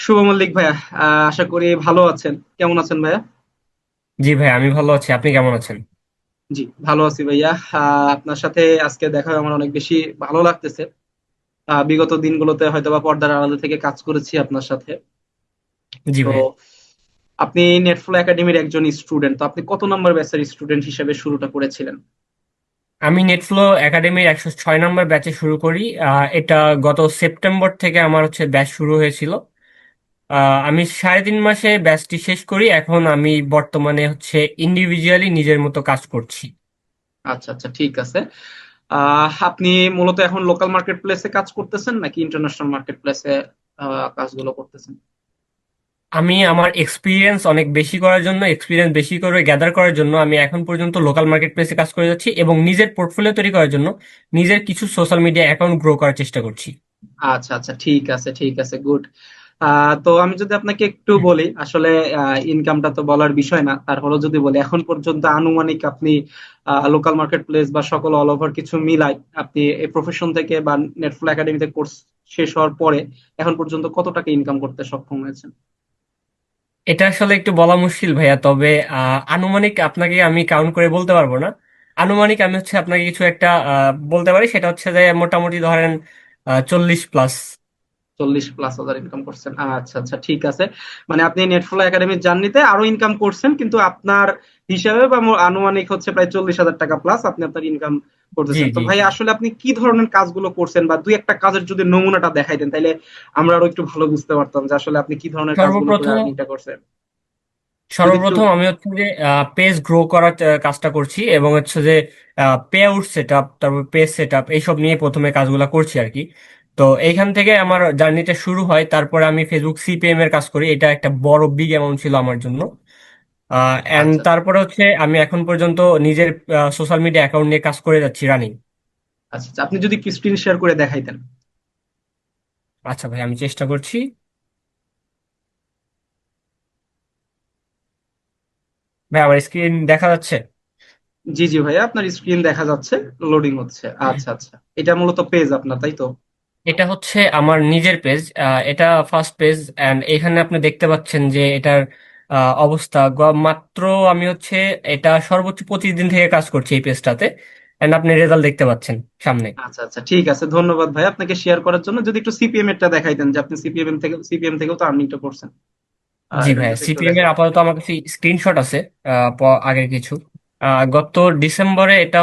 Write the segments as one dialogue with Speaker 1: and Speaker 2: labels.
Speaker 1: শুভ মল্লিক ভাইয়া, আশা করি ভালো আছেন। কেমন আছেন ভাইয়া?
Speaker 2: জি ভাই, আমি ভালো আছি। আপনি কেমন আছেন?
Speaker 1: জি, ভালো আছি ভাইয়া। আপনার সাথে আজকে দেখা হয়ে আমার অনেক বেশি ভালো লাগতেছে। বিগত দিনগুলোতে হয়তোবা পর্দার আড়ালে থেকে কাজ করেছি আপনার সাথে।
Speaker 2: জি
Speaker 1: তো
Speaker 2: ভাই,
Speaker 1: আপনি নেটফ্লো একাডেমির একজন স্টুডেন্ট, তো আপনি কত নম্বর ব্যাচের স্টুডেন্ট হিসেবে শুরুটা করেছিলেন?
Speaker 2: আমি নেটফ্লো একাডেমির 106 নম্বর ব্যাচে শুরু করি। এটা গত সেপ্টেম্বর থেকে আমার ব্যাচ শুরু হয়েছিল। আমি 3.5 মাসে ব্যাচটি শেষ করি। এখন আমি বর্তমানে ইন্ডিভিজুয়ালি নিজের মতো কাজ করছি।
Speaker 1: আচ্ছা আচ্ছা, ঠিক আছে। আপনি মূলত এখন লোকাল মার্কেট প্লেসে কাজ করতেছেন নাকি ইন্টারন্যাশনাল মার্কেট প্লেসে কাজগুলো করতেছেন?
Speaker 2: আমি আমার এক্সপিরিয়েন্স অনেক বেশি করার জন্য, এক্সপিরিয়েন্স বেশি করে গ্যাদার করার জন্য আমি এখন পর্যন্ত লোকাল মার্কেট প্লেসে কাজ করে যাচ্ছি, এবং নিজের পোর্টফোলিও তৈরি করার জন্য নিজের কিছু সোশ্যাল মিডিয়া অ্যাকাউন্ট গ্রো করার চেষ্টা করছি।
Speaker 1: আচ্ছা আচ্ছা, ঠিক আছে ঠিক আছে, গুড। তো আমি যদি আপনাকে একটু বলি, আসলে ইনকামটা তো বলার বিষয় না, তারপরেও যদি বলি এখন পর্যন্ত আনুমানিক আপনি লোকাল মার্কেট প্লেস বা সকল অল ওভার কিছু মিলাই আপনি এই প্রফেশন থেকে বা নেটফ্লো একাডেমিতে কোর্স শেষ হওয়ার পরে এখন পর্যন্ত কত টাকা ইনকাম করতে সক্ষম হয়েছেন?
Speaker 2: এটা আসলে একটু বলা মুশকিল ভাইয়া, তবে আনুমানিক আপনাকে আমি কাউন্ট করে বলতে পারবো না। আনুমানিক আমি আপনাকে কিছু একটা বলতে পারি, সেটা হচ্ছে যে মোটামুটি ধরেন 40+।
Speaker 1: 40+ হাজার ইনকাম করছেন, আচ্ছা আচ্ছা, ঠিক আছে। মানে আপনি নেটফ্লো একাডেমির জার্নিতে আরো ইনকাম করছেন, কিন্তু আপনার হিসাবে বা আনুমানিক হচ্ছে প্রায় 40,000 টাকা প্লাস আপনি আপনার ইনকাম
Speaker 2: জি
Speaker 1: করতেছেন। তো
Speaker 2: জি
Speaker 1: ভাই
Speaker 2: জি।
Speaker 1: আসলে আপনি কি ধরনের কাজগুলো করছেন, বা দুই একটা কাজের যদি নমুনাটা দেখাইতেন তাহলে আমরা আরো একটু ভালো বুঝতে পারতাম যে আসলে আপনি কি ধরনের কাজগুলো করে
Speaker 2: সর্বপ্রথম
Speaker 1: আর্নিংটা করছেন। যদি একটু।
Speaker 2: সর্বপ্রথম আমি পেজ গ্রো করার কাজটা করছি, এবং পে আউট সেট আপ, তারপর পেজ সেট আপ, এইসব নিয়ে প্রথমে কাজগুলো করছি আর কি। তো এইখান থেকে আমার জার্নিটা শুরু হয়। তারপরে আমি ফেসবুক সিপিএম এর কাজ করি, এটা একটা বড় বিগ অ্যামাউন্ট ছিল আমার জন্য। এন্ড
Speaker 1: আচ্ছা
Speaker 2: তারপরে আমি এখন পর্যন্ত নিজের সোশ্যাল মিডিয়া অ্যাকাউন্ট নিয়ে কাজ করে যাচ্ছি, রানিং।
Speaker 1: আচ্ছা আচ্ছা, আপনি যদি একটু স্ক্রিন শেয়ার করে দেখাইতেন।
Speaker 2: আচ্ছা ভাই, আমি চেষ্টা করছি। ভাই, আমার স্ক্রিন দেখা যাচ্ছে?
Speaker 1: জি জি ভাইয়া, আপনার স্ক্রিন দেখা যাচ্ছে, লোডিং হচ্ছে। আচ্ছা আচ্ছা, এটা মূলত পেজ আপনার, তাই তো?
Speaker 2: এটা আমার নিজের পেজ। এটা ফার্স্ট পেজ, এন্ড এখানে আপনি দেখতে পাচ্ছেন যে এটার অবস্থা মাত্র আমি এটা সর্বোচ্চ 25 দিন থেকে কাজ করছি এই পেজটাতে, এন্ড আপনি রেজাল্ট দেখতে পাচ্ছেন সামনে।
Speaker 1: আচ্ছা আচ্ছা, ঠিক আছে, ধন্যবাদ ভাই আপনাকে শেয়ার করার জন্য। যদি একটু সিপিএম এরটা দেখাইতেন যে আপনি সিপিএম থেকেও তো আর্নিংটা করছেন,
Speaker 2: জি
Speaker 1: এটা
Speaker 2: ভাই,
Speaker 1: যদি একটু
Speaker 2: সিপিএম এর
Speaker 1: দেখাই।
Speaker 2: আপাতত আমার কাছে স্ক্রিনশট আছে। আগের কিছু গত ডিসেম্বরে এটা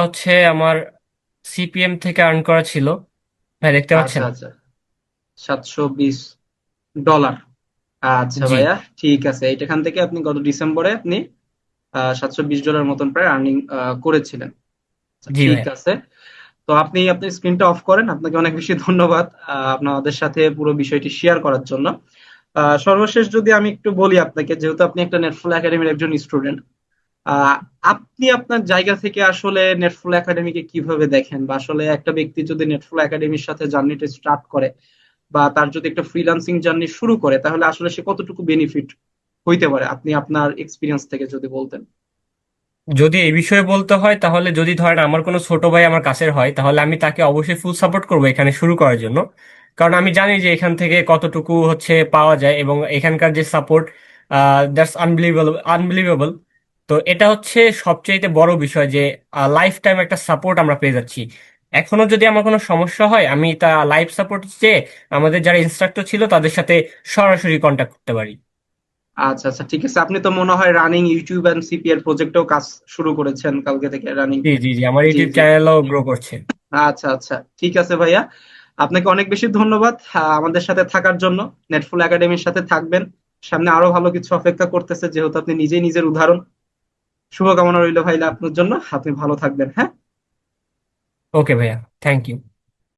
Speaker 2: আমার সিপিএম থেকে আর্ন করা ছিল। ভাই, দেখতে
Speaker 1: আচ্ছা
Speaker 2: পাচ্ছেন?
Speaker 1: আচ্ছা, $720। আচ্ছা
Speaker 2: জি
Speaker 1: ভাইয়া, ঠিক আছে, এখান থেকে আপনি গত ডিসেম্বরে আপনি $720 মতন প্রায় আর্নিং করেছিলেন। আচ্ছা,
Speaker 2: জি
Speaker 1: ঠিক
Speaker 2: ভাই।
Speaker 1: আছে। তো আপনি আপনার স্ক্রিনটা অফ করেন, আপনাকে অনেক বেশি ধন্যবাদ আপনাদের সাথে পুরো বিষয়টি শেয়ার করার জন্য। সর্বশেষ যদি আমি একটু বলি আপনাকে, যেহেতু আপনি একটা নেটফ্লো একাডেমির একজন স্টুডেন্ট, আহ আপনি আপনার জায়গা থেকে আসলে নেটফ্লো একাডেমিকে কিভাবে দেখেন, বা আসলে একটা ব্যক্তি যদি নেটফ্লো একাডেমির সাথে জার্নিটা স্টার্ট করে বা তার যদি একটা ফ্রিল্যান্সিং জার্নি শুরু করে, তাহলে আসলে সে কতটুকু বেনিফিট হইতে পারে, আপনি আপনার এক্সপিরিয়েন্স থেকে যদি বলতেন।
Speaker 2: যদি এই বিষয়ে বলতে হয়, তাহলে যদি ধরেন আমার কোনো ছোট ভাই আমার কাছের হয়, তাহলে আমি তাকে অবশ্যই ফুল সাপোর্ট করবো এখানে শুরু করার জন্য। কারণ আমি জানি যে এখান থেকে কতটুকু পাওয়া যায়, এবং এখানকার যে সাপোর্ট, দ্যাটস আনবিলিভেবল আনবিলিভেবল। তো এটা সবচেয়ে বড় বিষয় যে লাইফ টাইম একটা সাপোর্ট আমরা পেয়ে যাচ্ছি। এখনো যদি আমার কোনো সমস্যা হয়, আমি তা লাইফ সাপোর্ট চেয়ে আমাদের যারা ইনস্ট্রাক্টর ছিল তাদের সাথে সরাসরি কন্ট্যাক্ট করতে পারি।
Speaker 1: আচ্ছা আচ্ছা, ঠিক আছে। আপনি তো মনে হয় রানিং ইউটিউব এন্ড সিপি এর প্রজেক্টেও কাজ শুরু করেছেন কালকে থেকে রানিং।
Speaker 2: জি জি জি, আমার
Speaker 1: জি
Speaker 2: ইউটিউব
Speaker 1: জি,
Speaker 2: চ্যানেলও গ্রো করছে।
Speaker 1: আচ্ছা আচ্ছা, ঠিক আছে ভাইয়া, আপনাকে অনেক বেশি ধন্যবাদ আমাদের সাথে থাকার জন্য। নেটফুল একাডেমির সাথে থাকবেন, সামনে আরো ভালো কিছু অপেক্ষা করতেছে, যেহেতু আপনি নিজেই নিজের উদাহরণ। শুভকামনা রইল ভাইলা আপনার জন্য, আপনি ভালো থাকবেন, হ্যাঁ।
Speaker 2: ওকে ভাইয়া, থ্যাংক ইউ।